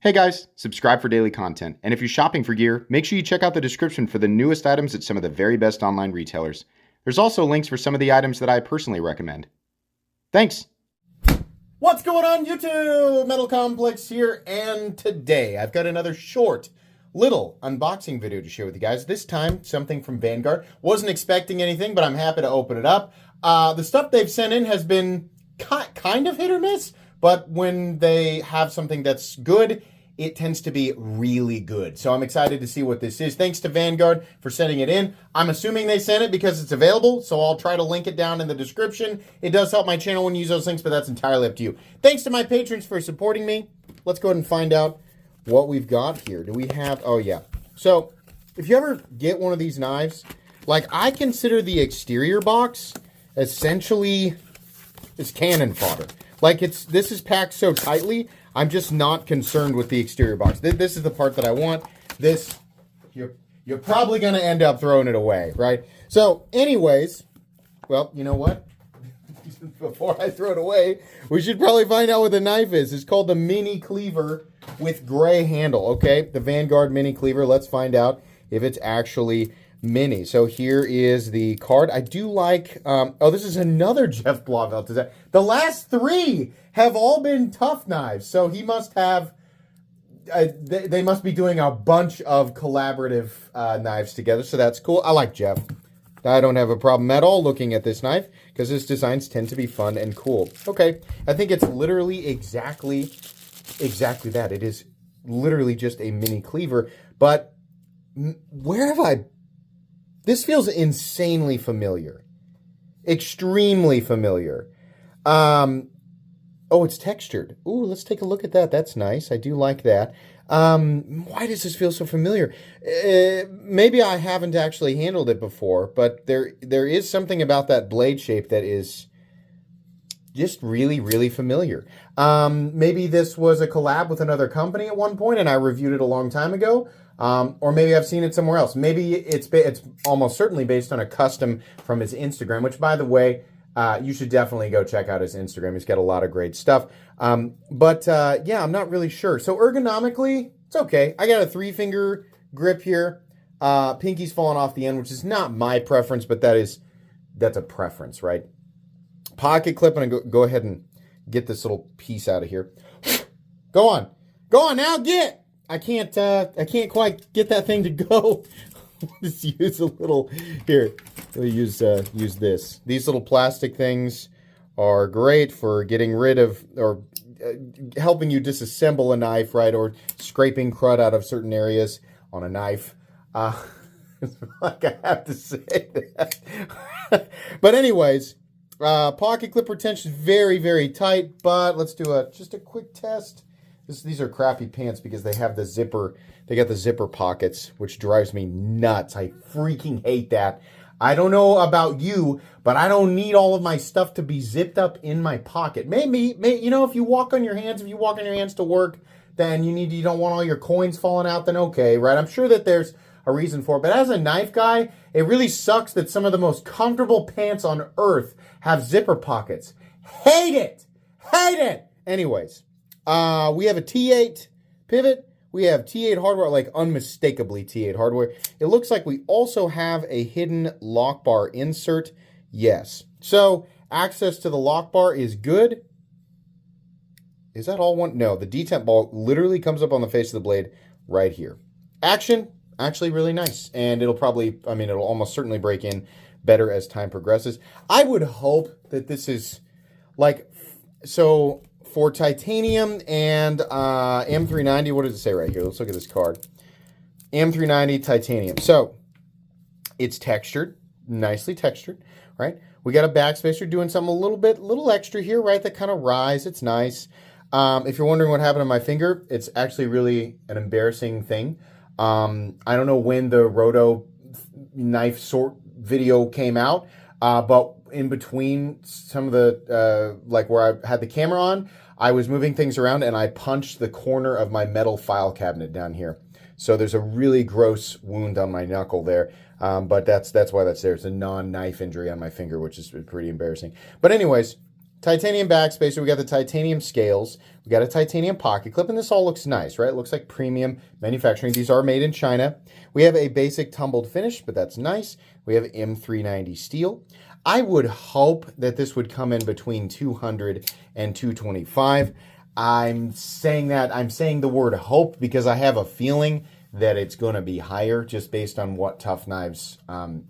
Hey guys, subscribe for daily content, and if you're shopping for gear, make sure you check out the description for the newest items at some of the very best online retailers. There's also links for some of the items that I personally recommend. Thanks! What's going on YouTube? Metal Complex here, and today I've got another short, little unboxing video to share with you guys. This time, something from Vanguard. Wasn't expecting anything, but I'm happy to open it up. The stuff they've sent in has been kind of hit or miss, but when they have something that's good, it tends to be really good. So I'm excited to see what this is. Thanks to Vanguard for sending it in. I'm assuming they sent it because it's available, so I'll try to link it down in the description. It does help my channel when you use those links, but that's entirely up to you. Thanks to my patrons for supporting me. Let's go ahead and find out what we've got here. Do we have, oh yeah. So if you ever get one of these knives, like I consider the exterior box essentially is cannon fodder. Like this is packed so tightly, I'm just not concerned with the exterior box. This is the part that I want. This, you're probably going to end up throwing it away, right? So anyways, well, you know what? Before I throw it away, we should probably find out what the knife is. It's called the Mini Cleaver with gray handle, okay? The Vanguard Mini Cleaver. Let's find out if it's actually mini. So here is the card. I do like, oh, this is another Jeff Blauvelt design. The last three have all been Tuff knives. So he must have, they must be doing a bunch of collaborative knives together. So that's cool. I like Jeff. I don't have a problem at all looking at this knife because his designs tend to be fun and cool. Okay, I think it's literally exactly that. It is literally just a mini cleaver. But where have I... This feels insanely familiar. Extremely familiar. Oh, it's textured. Ooh, let's take a look at that. That's nice. I do like that. Why does this feel so familiar? Maybe I haven't actually handled it before, but there is something about that blade shape that is just really, really familiar. Maybe this was a collab with another company at one point, and I reviewed it a long time ago. Or maybe I've seen it somewhere else. Maybe it's almost certainly based on a custom from his Instagram, which, by the way, you should definitely go check out his Instagram. He's got a lot of great stuff. Yeah, I'm not really sure. So ergonomically, it's okay. I got a 3-finger grip here. Pinky's falling off the end, which is not my preference, but that's a preference, right? Pocket clip, and I go ahead and get this little piece out of here. Go on now, get. I can't quite get that thing to go. Let's use a little here. We'll use this. These little plastic things are great for getting rid of or helping you disassemble a knife, right? Or scraping crud out of certain areas on a knife. Like I have to say that. But anyways, pocket clip retention is very, very tight. But let's do just a quick test. These are crappy pants because they have the zipper. They got the zipper pockets, which drives me nuts. I freaking hate that. I don't know about you, but I don't need all of my stuff to be zipped up in my pocket. Maybe you know, if you walk on your hands to work, then you don't want all your coins falling out, then okay, right? I'm sure that there's a reason for it. But as a knife guy, it really sucks that some of the most comfortable pants on earth have zipper pockets. Hate it. Hate it. Anyways. We have a T8 pivot. We have T8 hardware, like unmistakably T8 hardware. It looks like we also have a hidden lock bar insert. Yes. So access to the lock bar is good. Is that all one? No, the detent ball literally comes up on the face of the blade right here. Action, actually really nice. And it'll probably, it'll almost certainly break in better as time progresses. I would hope that this is like, so... For titanium and M390, what does it say right here? Let's look at this card. M390 titanium. So it's textured, nicely textured, right? We got a backspacer doing something a little extra here, right? That kind of rise. It's nice. If you're wondering what happened to my finger, it's actually really an embarrassing thing. I don't know when the Roto knife sort video came out, but in between some of the, like where I had the camera on, I was moving things around and I punched the corner of my metal file cabinet down here. So there's a really gross wound on my knuckle there. But that's why that's there. It's a non-knife injury on my finger, which is pretty embarrassing. But anyways, titanium backspacer, we got the titanium scales, we got a titanium pocket clip, and this all looks nice, right? It looks like premium manufacturing. These are made in China. We have a basic tumbled finish, but that's nice. We have M390 steel. I would hope that this would come in between 200 and 225. I'm saying the word hope because I have a feeling that it's going to be higher just based on what Tuff knives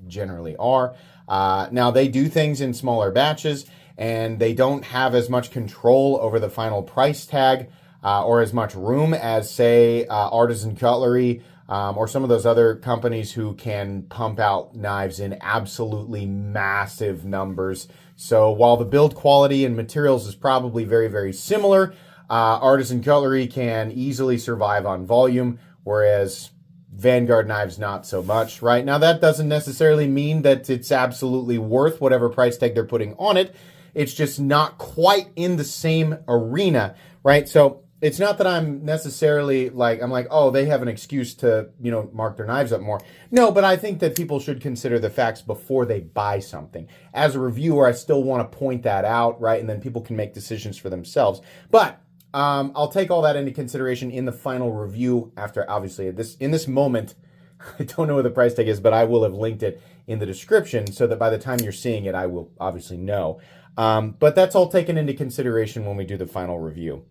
generally are. Now, they do things in smaller batches, and they don't have as much control over the final price tag or as much room as, say, Artisan Cutlery or some of those other companies who can pump out knives in absolutely massive numbers. So while the build quality and materials is probably very, very similar, Artisan Cutlery can easily survive on volume, whereas Vanguard knives not so much, right? Now, that doesn't necessarily mean that it's absolutely worth whatever price tag they're putting on it. It's just not quite in the same arena, right? So it's not that I'm necessarily like, oh, they have an excuse to, mark their knives up more. No, but I think that people should consider the facts before they buy something. As a reviewer, I still want to point that out, right? And then people can make decisions for themselves. But I'll take all that into consideration in the final review after, obviously, in this moment, I don't know what the price tag is, but I will have linked it in the description so that by the time you're seeing it, I will obviously know. But that's all taken into consideration when we do the final review.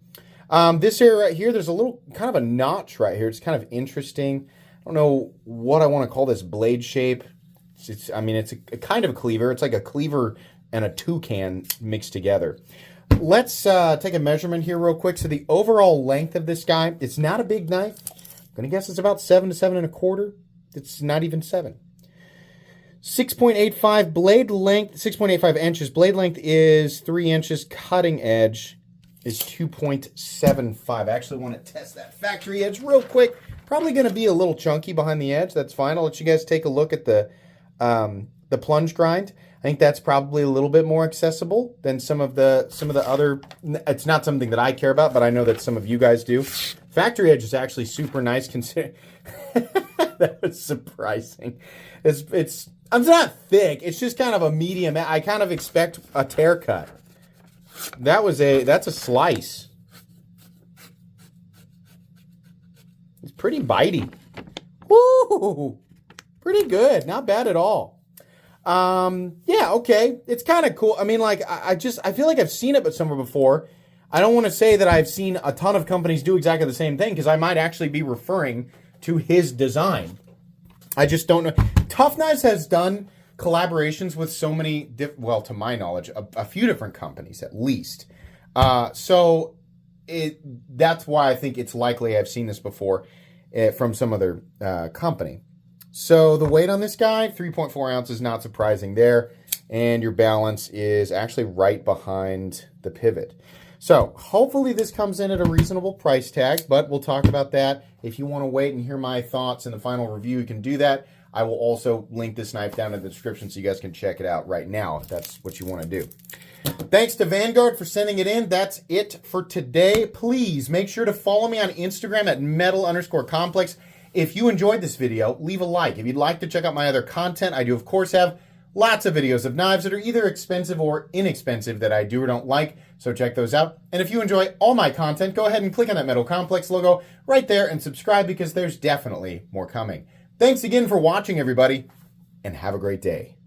This area right here, there's a little kind of a notch right here. It's kind of interesting. I don't know what I want to call this blade shape. It's a kind of a cleaver. It's like a cleaver and a toucan mixed together. Let's take a measurement here real quick. So the overall length of this guy, it's not a big knife. I'm going to guess it's about 7 to 7 1/4. It's not even 7. 6.85 blade length, 6.85 inches. Blade length is 3 inches. Cutting edge is 2.75. I actually want to test that factory edge real quick. Probably going to be a little chunky behind the edge. That's fine. I'll let you guys take a look at the plunge grind. I think that's probably a little bit more accessible than some of the other. It's not something that I care about, but I know that some of you guys do. Factory edge is actually super nice. That was surprising. It's not thick. It's just kind of a medium. I kind of expect a tear cut. That's a slice. It's pretty bitey. Woo! Pretty good. Not bad at all. Yeah, okay. It's kind of cool. I mean, like, I feel like I've seen it but somewhere before. I don't want to say that I've seen a ton of companies do exactly the same thing because I might actually be referring to his design. I just don't know. Tuff Knives has done collaborations with so many, well, to my knowledge, a few different companies at least. So that's why I think it's likely I've seen this before from some other company. So the weight on this guy, 3.4 ounces, not surprising there. And your balance is actually right behind the pivot. So hopefully this comes in at a reasonable price tag, but we'll talk about that. If you want to wait and hear my thoughts in the final review, you can do that. I will also link this knife down in the description so you guys can check it out right now if that's what you want to do. Thanks to Vanguard for sending it in. That's it for today. Please make sure to follow me on Instagram at metal_complex. If you enjoyed this video, leave a like. If you'd like to check out my other content, I do, of course, have lots of videos of knives that are either expensive or inexpensive that I do or don't like, so check those out. And if you enjoy all my content, go ahead and click on that Metal Complex logo right there and subscribe because there's definitely more coming. Thanks again for watching, everybody, and have a great day.